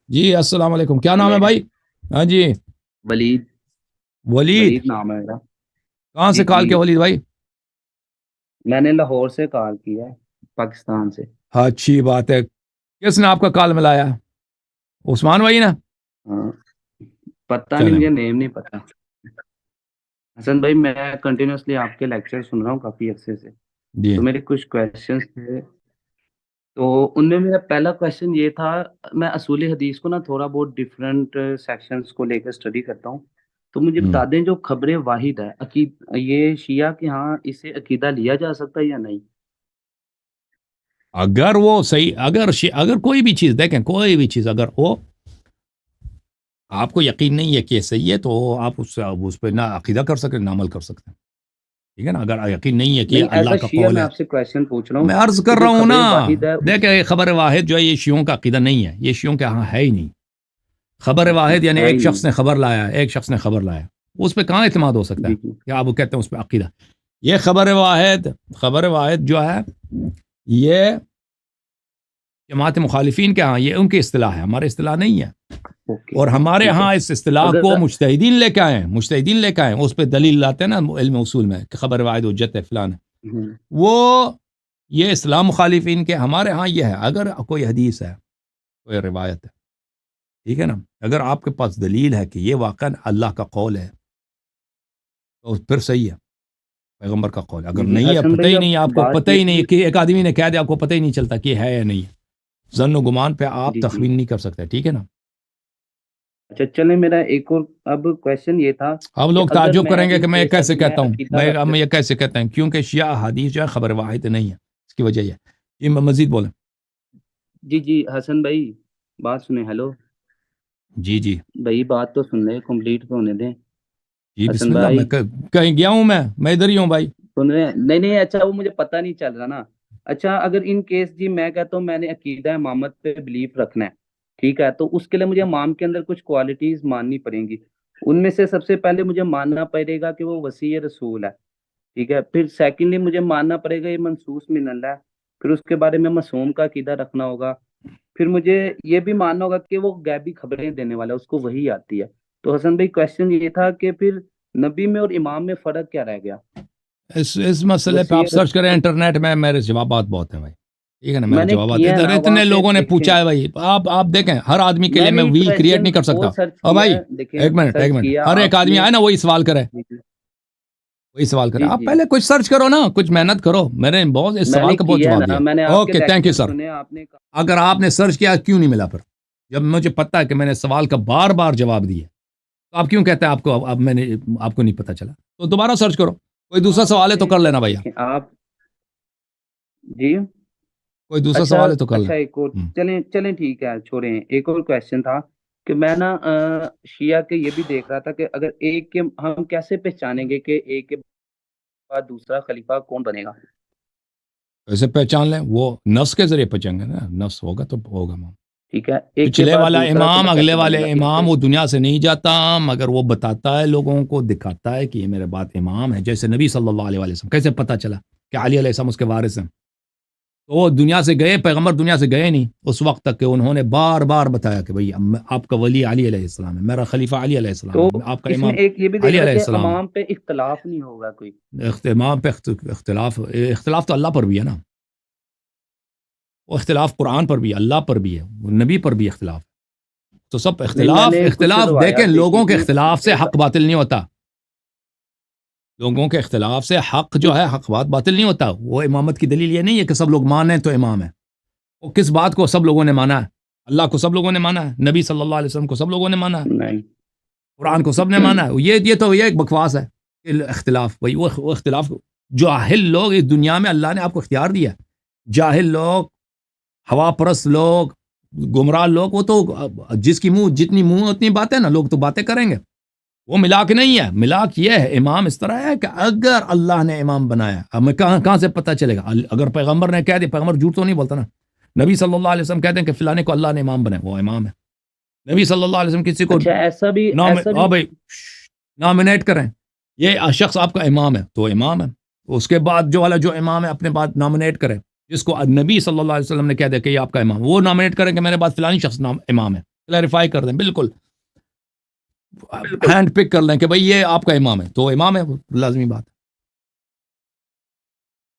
جی السلام علیکم، کیا نام ہے بھائی؟ ہاں جی، ولید ولید، ولید نام ہے میرا۔ کہاں جی سے جی، کال کیا ولید بھائی؟ میں نے لاہور سے کال کیا ہے، پاکستان سے۔ ہاں اچھی بات ہے، کس نے آپ کا کال ملایا؟ عثمان بھائی نا؟ ہاں، پتہ نہیں، چلیں مجھے نیم نہیں پتا۔ حسن بھائی، میں کنٹینیوسلی آپ کے لیکچر سن رہا ہوں کافی عرصے سے، جی تو میرے کچھ کویشچنس تھے۔ تو ان میں میرا پہلا کویشچن یہ تھا، میں اصول حدیث کو نا تھوڑا بہت ڈفرینٹ سیکشنز کو لے کر اسٹڈی کرتا ہوں، تو مجھے ہوں۔ بتا دیں جو خبر واحد ہے یہ شیعہ کے ہاں اسے عقیدہ لیا جا سکتا ہے یا نہیں؟ اگر وہ صحیح، اگر کوئی بھی چیز دیکھیں، کوئی بھی چیز اگر وہ آپ کو یقین نہیں ہے کہ یہ صحیح ہے، تو آپ اس پہ نہ عقیدہ کر سکتے نہ عمل کر سکتے، ٹھیک ہے نا؟ اگر یقین نہیں ہے کہ یہ نہیں، ایز اللہ اے کا شیعہ قول میں ہے، آپ سے کویشچن پوچھ رہا تو ہوں میں عرض کہ کر رہا جو ہوں نا، خبر واحد ہے اس دیکھیں خبر واحد جو ہے یہ شیعوں کا عقیدہ نہیں ہے، یہ شیعوں کے ہاں ہے ہی نہیں۔ خبر اچھا واحد یعنی ہے ایک ہی شخص نہیں؟ نے خبر لایا، ایک شخص نے خبر لایا، اس پہ کہاں اعتماد ہو سکتا ہے؟ جی جی کیا آپ وہ کہتے ہیں اس پہ عقیدہ؟ یہ خبر واحد جو ہے، یہ جماعت مخالفین کے ہاں یہ ان کی اصطلاح ہے، ہماری اصطلاح نہیں ہے۔ اوکے، اور ہمارے ٹھیک ہے۔ ہاں اس اصطلاح اگر کو مجتہدین لے کے آئے، اس پہ دلیل لاتے ہیں نا علم اصول میں کہ خبر واحد حجت ہے فلان ہے، ہوں، وہ یہ اسلام مخالفین کے، ہمارے ہاں یہ ہے اگر کوئی حدیث ہے، کوئی روایت ہے، ٹھیک ہے نا، اگر آپ کے پاس دلیل ہے کہ یہ واقعا اللہ کا قول ہے تو پھر صحیح ہے، پیغمبر کا قول ہے۔ اگر جی جی، نہیں ہے، حسن پتہ بھائی ہی اب نہیں، آپ کو بات پتہ یہ ہی نہیں تھی۔ کہ ایک آدمی نے کہہ دیا، آپ کو پتہ ہی نہیں چلتا کہ ہے یا نہیں ہے، ظن و گمان پہ آپ جی جی، تخمین نہیں کر سکتے، ٹھیک ہے نا؟ اچھا چلیں، میرا ایک اور اب کویشچن یہ تھا اب کہ لوگ اگر تعجب میں کریں گے ان کہ میں یہ کیس کیسے ابھی میں کہتا ہوں، عقیدہ رکھتے، ہم یہ کیسے کہتے ہیں، کیونکہ شیعہ حدیث جو ہے خبر واحد نہیں ہے، اس کی وجہ یہ مزید بولیں۔ جی جی حسن بھائی، بات سنیں، ہیلو جی جی بھائی، بات تو سن لیں، کمپلیٹ تو ہونے دیں۔ جی حسن بسم اللہ، میں بھائی کہیں گیا ہوں، میں ادھر ہی ہوں بھائی۔ سن رہے ہیں؟ نہیں نہیں، اچھا وہ مجھے پتہ نہیں چل رہا نا۔ اچھا اگر ان کیس جی میں کہتا ہوں میں نے عقیدہ امامت پہ بلیف رکھنا ہے، ٹھیک ہے، تو اس کے لیے مجھے امام کے اندر کچھ کوالٹیز ماننی پڑیں گی۔ ان میں سے سب سے پہلے مجھے ماننا پڑے گا کہ وہ وصی رسول ہے، ٹھیک ہے۔ پھر سیکنڈلی مجھے ماننا پڑے گا یہ منصوص من اللہ ہے۔ پھر اس کے بارے میں معصوم کا عقیدہ رکھنا ہوگا۔ پھر مجھے یہ بھی ماننا ہوگا کہ وہ غیبی خبریں دینے والا ہے، اس کو وہی آتی ہے۔ تو حسن بھائی کویشچن یہ تھا کہ پھر نبی میں اور امام میں فرق کیا رہ گیا؟ اس مسئلے پہ وسیع آپ سرچ کریں رسول انٹرنیٹ میں، میرے جوابات بہت ہیں بھائی، ٹھیک ہے نا؟ میں میرے نے جوابات کیا ہے ادھر نا وہاں اتنے پہ، لوگوں نے دیکھیں پوچھا ہے بھائی، آپ دیکھیں ہر آدمی کے لیے میں نے میں یہ ویل کریٹ کویشچن نہیں کر سکتا۔ بہت سرچ اور کیا بھائی ہے، دیکھیں ایک سرچ منٹ، کیا ہر ایک آپ آدمی نے۔ آئے نا وہی سوال کرے، جی جی وہی سوال کرے، جی آپ جی، پہلے کچھ سرچ کرو نا، کچھ محنت کرو، میرے بہت اس میں سوال نے کا بہت کیا ہے جواب نا، دیا۔ میں نے آپ کے اوکے تھینک یو لیکچر سر۔ سنے، آپ نے کہا۔ اگر آپ نے سرچ کیا کیوں نہیں ملا؟ پھر جب مجھے پتا ہے کہ میں نے سوال کا بار بار جواب دیا، تو آپ کیوں کہتے ہیں آپ کو اب میں نے آپ کو نہیں پتا چلا؟ تو دوبارہ سرچ کرو، کوئی دوسرا آپ سوال ہے نے تو کر لینا بھیا، دیکھیں آپ، جی کوئی دوسرا اچھا سوال ہے تو کر اچھا، ایک اور، لینا۔ چلیں چلیں ٹھیک ہے چھوڑیں، ایک اور کویشچن تھا کہ میں نا شیعہ کے یہ بھی دیکھ رہا تھا کہ اگر ایک کے ہم کیسے پہچانیں گے کہ ایک کے بعد دوسرا خلیفہ کون بنے گا؟ کیسے پہچان لیں؟ وہ نفس کے ذریعے پہچانیں گے نا، نفس ہوگا تو ہوگا۔ ٹھیک ہے، ایک کے پچھلے بعد والا دوسرا امام، خلیفہ اگلے کیسے بنے والے گا اس پہ؟ امام، وہ دنیا سے نہیں جاتا مگر وہ بتاتا ہے لوگوں کو، دکھاتا ہے کہ یہ میرے بعد امام ہے، جیسے نبی صلی اللہ علیہ وسلم کیسے پتا چلا کہ علی علیہ السلام اس کے وارث ہیں؟ تو وہ دنیا سے گئے، پیغمبر دنیا سے گئے نہیں اس وقت تک کہ انہوں نے بار بار بتایا کہ بھئی آپ کا ولی علی علیہ السلام ہے، میرا خلیفہ علی علیہ السلام تو ہے، آپ کا اس میں امام ایک یہ بھی دیکھ علی رہا علیہ کہ السلام ہے۔ امام پہ اختلاف نہیں ہوگا کوئی؟ امام پہ اختلاف تو اللہ پر بھی ہے نا، وہ اختلاف قرآن پر بھی ہے، اللہ پر بھی ہے، نبی پر بھی اختلاف ہے۔ تو سب نہیں، میں اختلاف نے کچھ اختلاف دیکھیں، روایات دیکھی لوگوں کے تھی اختلاف سے حق باطل نہیں ہوتا، لوگوں کے اختلاف سے حق جو ہے، حق بات باطل نہیں ہوتا۔ وہ امامت کی دلیل یہ نہیں ہے کہ سب لوگ مانیں تو امام ہے، وہ کس بات کو سب لوگوں نے مانا ہے؟ اللہ کو سب لوگوں نے مانا ہے، نبی صلی اللہ علیہ وسلم کو سب لوگوں نے مانا ہے، نہیں قرآن کو سب نے مانا ہے۔ یہ تو یہ ایک بکواس ہے کہ اختلاف، بھائی وہ اختلاف جاہل لوگ اس دنیا میں اللہ نے آپ کو اختیار دیا ہے، جاہل لوگ، ہوا پرست لوگ، گمراہ لوگ، وہ تو جس کی منہ جتنی منہ اتنی باتیں نا، لوگ تو باتیں کریں گے، وہ ملاک نہیں ہے۔ ملاک یہ ہے، امام اس طرح ہے کہ اگر اللہ نے امام بنایا، اب میں کہاں سے پتہ چلے گا؟ اگر پیغمبر نے کہہ دیا، پیغمبر جھوٹ تو نہیں بولتا نا، نبی صلی اللہ علیہ وسلم کہتے ہیں کہ فلانے کو اللہ نے امام بنایا، وہ امام ہے۔ نبی صلی اللہ علیہ وسلم کسی کو اچھا ایسا بھی بھائی نامنیٹ کریں، یہ شخص آپ کا امام ہے تو وہ امام ہے، اس کے بعد جو امام ہے اپنے بعد نامنیٹ کرے، جس کو نبی صلی اللہ علیہ وسلم نے کہہ دیا کہ یہ آپ کا امام، وہ نامنیٹ کریں کہ میرے بعد فلانی شخص امام ہے، کلیریفائی کر دیں، بالکل ہینڈ پک کر لیں کہ بھئی یہ آپ کا امام ہے، تو امام ہے، لازمی بات ہے۔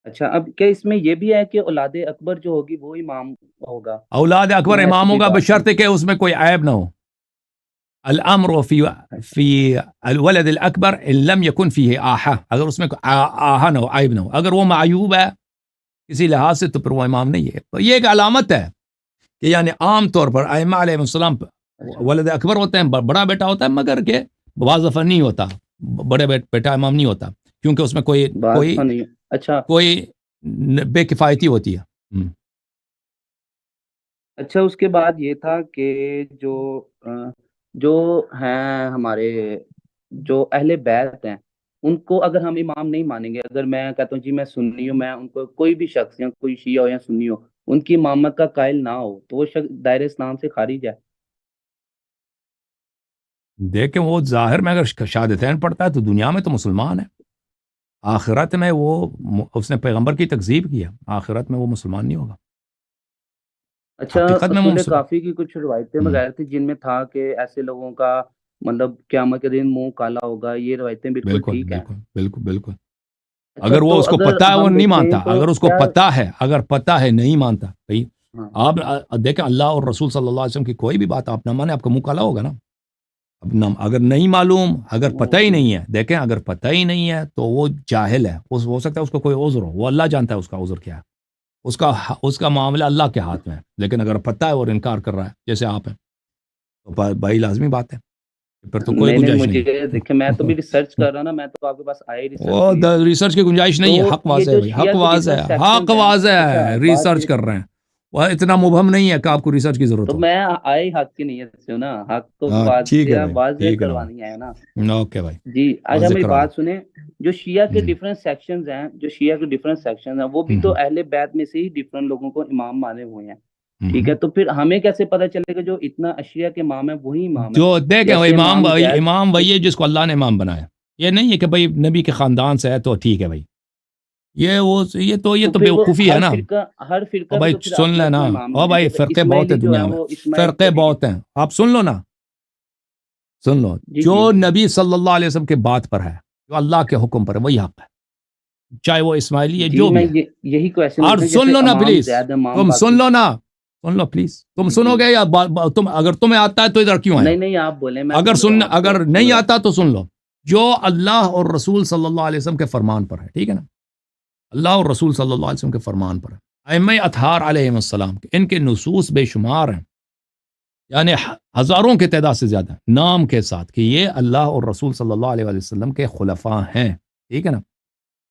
اچھا، اب کیا اس میں یہ بھی ہے کہ اولاد اکبر جو ہوگی وہ امام ہوگا؟ اولاد اکبر یا ایسی امام کوئی ہوگا بات بشرط کہ اس میں کوئی عیب نہ ہو۔ الامر فی الولد الاکبر ان لم یکن فیہ آہا، اگر اس میں آہا نہ ہو، عیب نہ ہو، اگر وہ معیوب ہے کسی لحاظ سے تو پھر وہ امام نہیں ہے۔ تو یہ ایک علامت ہے کہ یعنی عام طور پر ائمہ علیہ السلام ولد اکبر ہوتے ہیں، بڑا بیٹا ہوتا ہے، مگر کہ بعض دفعہ نہیں ہوتا، بڑے بیٹا امام نہیں ہوتا، کیونکہ اس میں کوئی بات کوئی نہیں۔ اچھا کوئی بے کفایتی ہوتی ہے۔ اچھا، اس کے بعد یہ تھا کہ جو ہیں ہمارے جو اہل بیت ہیں، ان کو اگر ہم امام نہیں مانیں گے، اگر میں کہتا ہوں جی میں سنی ہوں، میں ان کو کوئی بھی شخص یا کوئی شیعہ ہو یا سنی ہو ان کی امامت کا قائل نہ ہو تو وہ شخص دائرہ اسلام سے خارج ہے۔ دیکھیں وہ ظاہر میں اگر شہادتین پڑھتا ہے تو دنیا میں تو مسلمان ہے، آخرت میں وہ اس نے پیغمبر کی تکذیب کیا، آخرت میں وہ مسلمان نہیں ہوگا، اچھا، حقیقت میں وہ اصول مسلمان۔ کافی کی کچھ روایتیں وغیرہ تھی جن میں تھا کہ ایسے لوگوں کا مطلب قیامت کے دن منہ کالا ہوگا، یہ روایتیں بالکل بالکل ٹھیک ہیں؟ بالکل بالکل بالکل، اچھا، اگر وہ تو اس کو اگر پتہ ہے وہ ہم نہیں دیکھیں مانتا، تو اگر اس کو کیا پتہ ہے، اگر پتہ ہے نہیں مانتا بھائی، ہاں آپ دیکھیں اللہ اور رسول صلی اللہ علیہ وسلم کی کوئی بھی بات آپ نہ مانیں، آپ کا منہ کالا ہوگا نا۔ اب اگر نہیں معلوم، اگر پتہ ہی نہیں ہے، دیکھیں اگر پتہ ہی نہیں ہے تو وہ جاہل ہے، ہو سکتا ہے اس کو کوئی عذر ہو، وہ اللہ جانتا ہے اس کا عذر کیا ہے، اس کا معاملہ اللہ کے ہاتھ میں ہے، لیکن اگر پتہ ہے اور انکار کر رہا ہے جیسے آپ ہیں تو بھائی لازمی بات ہے، پھر تو کوئی نہیں نہیں، گنجائش نہیں مجھے دیکھیں میں تو بھی ریسرچ ہے۔ کر رہا نا، میں تو آپ کے پاس آیا ہی ریسرچ وہ کے لیے۔ ریسرچ کی گنجائش تو نہیں ہے، حق یہ واضح ہے جو بھائی، شیعہ حق کے واضح ڈفرینٹ ہے، حق سیکشنز ہیں، واضح اچھا ہے، بات ریسرچ یہ، کر رہے ہیں، وہ اتنا مبہم نہیں ہے کہ آپ کو ریسرچ کی ضرورت تو ہو۔ میں آئے حق کی نیت سے ہوں نا، حق تو ہاں ٹھیک ہے واضح بھائی، واضح ٹھیک ہے کروانی ہے نا۔ نا، اوکے بھائی، جی آج واضح ہماری کرا بات دیں۔ سنیں، جو شیعہ کے جی ڈفرینٹ سیکشنز ہیں، جو شیعہ کے ڈفرینٹ سیکشنز ہیں وہ بھی تو اہل بیت میں سے ہی ڈفرینٹ لوگوں کو امام مانے ہوئے ہیں، ٹھیک ہے؟ تو پھر ہمیں کیسے پتہ چلے گا جو اتنا اشیاء کے امام ہے وہی امام ہے؟ جو دیکھیں وہ جیسے امام امام زید، امام وہی ہے جس کو اللہ نے امام بنایا، یہ نہیں ہے کہ بھائی نبی کے خاندان سے ہے تو ٹھیک ہے بھائی، یہ تو تو پھر وہ بیوقوفی ہے نا۔ ہر او فرقہ بھی بھائی تو پھر سن اپنا لینا، اپنا امام او بنے، بھائی جیسے فرقے بہت ہیں اسماعیلی جو ہے دنیا میں، وہ اسماعیل فرقے نبی کے، بہت ہیں، آپ سن لو نا، سن لو، جی جو جی نبی صلی اللہ علیہ وسلم کے بات پر ہے، جو اللہ کے حکم پر ہے، وہی حق ہے، چاہے وہ اسماعیلی ہے جی، جو میں بھی ہے۔ یہی کویشچن اور اٹھا سن جیسے لو نا امام پلیز، زید، امام تم سن باقی۔ لو نا، سن لو پلیز، تم جی سنو جی، گے یا اگر تمہیں آتا ہے تو ادھر کیوں آئے ہو؟ نہیں نہیں آپ بولیں، میں سن رہا ہوں آپ کو، اگر سن نہیں رہا ہوں۔ آتا تو سن لو، جو اللہ اور رسول صلی اللہ علیہ وسلم کے فرمان پر ہے، ٹھیک ہے نا، اللہ اور رسول صلی اللہ علیہ وسلم کے فرمان پر ہے، ائمہ اطہار علیہ السلام کے ان کے نصوص بے شمار ہیں، یعنی ہزاروں کے تعداد سے زیادہ نام کے ساتھ کہ یہ اللہ اور رسول صلی اللہ علیہ وسلم کے خلفاء ہیں، ٹھیک ہے نا۔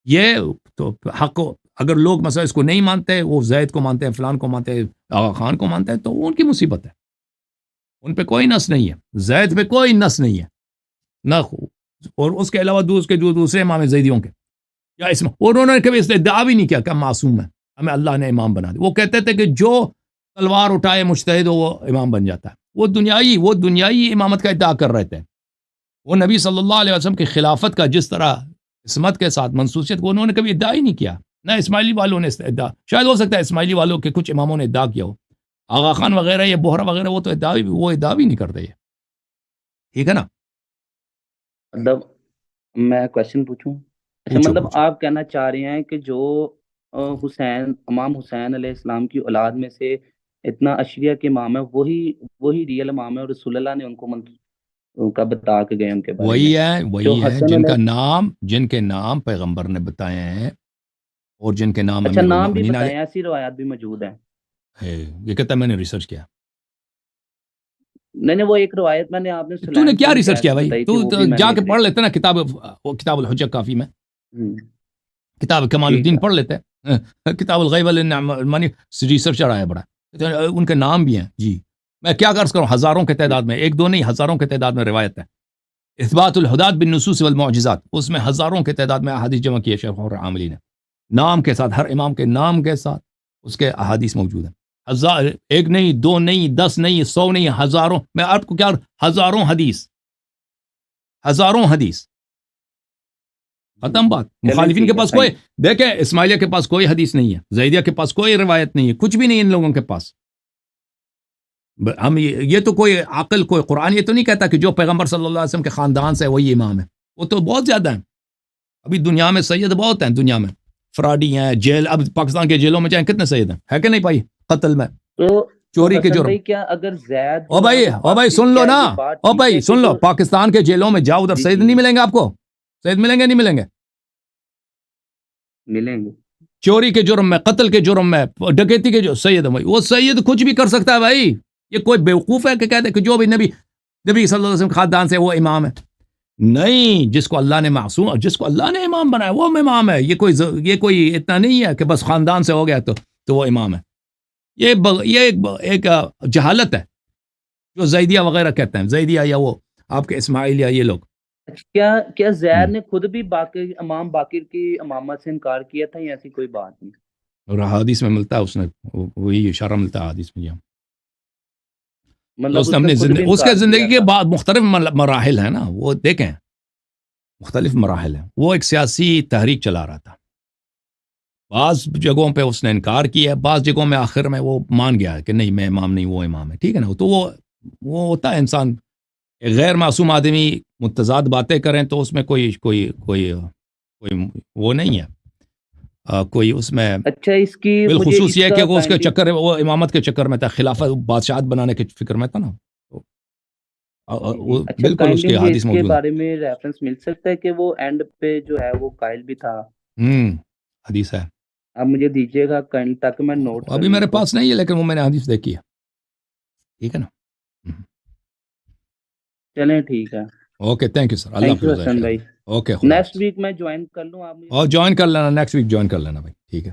یہ تو حق، اگر لوگ مثلا اس کو نہیں مانتے، وہ زید کو مانتے ہیں، فلان کو مانتے ہیں، آغا خان کو مانتے ہیں، تو وہ ان کی مصیبت ہے، ان پہ کوئی نس نہیں ہے، زید پہ کوئی نس نہیں ہے نہ، اور اس کے علاوہ جو دوسرے امام زیدیوں کے یا انہوں نے کبھی اس ادعا بھی نہیں کیا کہ معصوم ہے، ہمیں اللہ نے امام بنا دیا، وہ کہتے تھے کہ جو تلوار اٹھائے مجتہد ہو وہ امام بن جاتا ہے، وہ دنیائی امامت کا ادعا کر رہے تھے، وہ نبی صلی اللہ علیہ وسلم کی خلافت کا جس طرح عصمت کے ساتھ منصوصیت کو انہوں نے کبھی ادعا ہی نہیں کیا، نہ اسماعیلی والوں نے ادعا، شاید ہو سکتا ہے اسماعیلی والوں کے کچھ اماموں نے ادعا کیا ہو، آغا خان وغیرہ یا بوہرا وغیرہ وہ تو ادعا بھی نہیں کرتے، یہ ٹھیک ہے نا۔ مطلب میں کویشچن پوچھوں؟ اچھا، پوچھو مطلب پوچھو۔ آپ کہنا چاہ رہے ہیں کہ جو امام حسین علیہ السلام کی اولاد میں سے اتنا اشریہ کے امام ہے، وہی ریئل امام ہے، اور رسول اللہ نے ان کو ان کا بتا کے گئے ان کے بارے میں، جو وہی ہے حسن علیہ، جن کے نام پیغمبر نے بتائے ہیں اور جن کے نام اچھا امیر نام بھی المؤمنین بتائیں، ایسی روایات بھی موجود ہیں؟ یہ کہتا ہے میں نے ریسرچ کیا۔ نہیں نہیں، وہ ایک روایت میں نے آپ نے تو نے سلیم کیا بن ریسرچ کیا قیس بھائی؟ بتائی تھی، تو وہ بھی میں جا نے کے اگری پڑھ کی۔ لیتے نا کتاب الحجہ کافی میں، کتاب کمال ٹھیک الدین ہے، پڑھ لیتے ہیں، کتاب الغیب المانی ریسرچر آیا بڑا، ان کے نام بھی ہیں جی، میں کیا عرض کروں، ہزاروں کے تعداد میں، ایک دو نہیں، ہزاروں کے تعداد میں روایت ہے، اثبات الحداد بالنصوص والمعجزات، اس میں ہزاروں کے تعداد میں احادیث جمع کی ہے شیخ اور عاملی نے، نام کے ساتھ، ہر امام کے نام کے ساتھ اس کے احادیث موجود ہیں، ایک نہیں، دو نہیں، 10 نہیں، 100 نہیں، ہزاروں، میں آپ کو کیا، ہزاروں حدیث، ختم بات۔ چلیں مخالفین کے ٹھیک ہے، پاس کوئی، تھینک دیکھیں اسماعیلیہ کے پاس کوئی حدیث نہیں ہے، زیدیہ کے پاس کوئی روایت نہیں ہے، کچھ بھی نہیں ان لوگوں کے پاس، ہم یہ تو کوئی عقل کوئی قرآن یہ تو نہیں کہتا کہ جو پیغمبر صلی اللہ علیہ وسلم کے خاندان سے ہے وہی امام ہے. وہ تو بہت زیادہ ہیں ابھی دنیا میں، سید بہت ہیں دنیا میں، فراڈی ہیں، جیل اب پاکستان کے جیلوں میں جائیں کتنے سید ہیں، ہے کہ نہیں بھائی؟ قتل میں، تو چوری کے حسن جرم. بھائی کیا اگر زید او جو ہے بھائی وہ او بھائی قاتل سن لو کیا نا، ہے، یہ بات او ٹھیک بھائی ہے سن کہ لو، جو پاکستان کے جیلوں میں جاؤ ادھر جی سید جی نہیں ملیں گے آپ کو؟ سید ملیں گے نہیں ملیں گے؟ ملیں گے. چوری کے جرم میں، قتل کے جرم میں، ڈکیتی کے جو سید ہے بھائی، وہ سید کچھ بھی کر سکتا ہے بھائی. یہ کوئی بیوقوف ہے کہ کہتے کہ جو بھی نبی صلی اللہ علیہ وسلم خاندان سے وہ امام ہے؟ نہیں، جس کو اللہ نے معصوم، جس کو اللہ نے امام بنایا وہ امام ہے. یہ کوئی اتنا نہیں ہے کہ بس خاندان سے ہو گیا تو وہ امام ہے. یہ ایک جہالت ہے جو زیدیہ وغیرہ کہتے ہیں، زیدیہ یا وہ آپ کے اسماعیل یا یہ لوگ. کیا زید نے خود بھی باقر امام باقر کی امامت سے انکار کیا تھا یا ایسی کوئی بات نہیں؟ اور حدیث میں ملتا ہے، اس نے وہی اشارہ ملتا ہے حدیث میں. مطلب اس نے اپنی خود بھی اس کے انکار زندگی کیا کے تھا. بعد مختلف مراحل ہیں نا، وہ دیکھیں مختلف مراحل ہیں. وہ ایک سیاسی تحریک چلا رہا تھا، بعض جگہوں پہ اس نے انکار کیا، بعض جگہوں میں آخر میں وہ مان گیا کہ نہیں میں امام نہیں، وہ امام ہے. ٹھیک ہے نا؟ تو وہ ہوتا ہے انسان، ایک غیر معصوم آدمی متضاد باتیں کریں تو اس میں کوئی وہ نہیں ہے، کوئی اس میں اچھا اس کی مجھے بالخصوص اس یہ کہ کا وہ اس کے کائنڈلی چکر وہ امامت کے چکر میں تھا، خلافت بادشاہت بنانے کے فکر میں تھا نا. جی جی اچھا بالکل اس کائنڈلی کے مجھے حدیث اس کے موجود بارے میں ریفرنس مل سکتا ہے کہ وہ اینڈ پہ جو ہے وہ قائل بھی تھا؟ ہیں. حدیث ہے، آپ مجھے دیجیے گا کائنڈ تاکہ میں نوٹ کر ابھی لوں میرے ان کو. پاس نہیں ہے لیکن وہ میں نے حدیث دیکھی ہے. ٹھیک ہے نا؟ چلیں ٹھیک ہے. Okay thank you sir, Allah thank you حافظ. حسن بھائی. اوکے خدا نیکسٹ حافظ. ویک میں جوائن کر لوں، آپ مجھے اور جوائن کر لینا، نیکسٹ ویک جوائن کر لینا بھائی. ٹھیک ہے.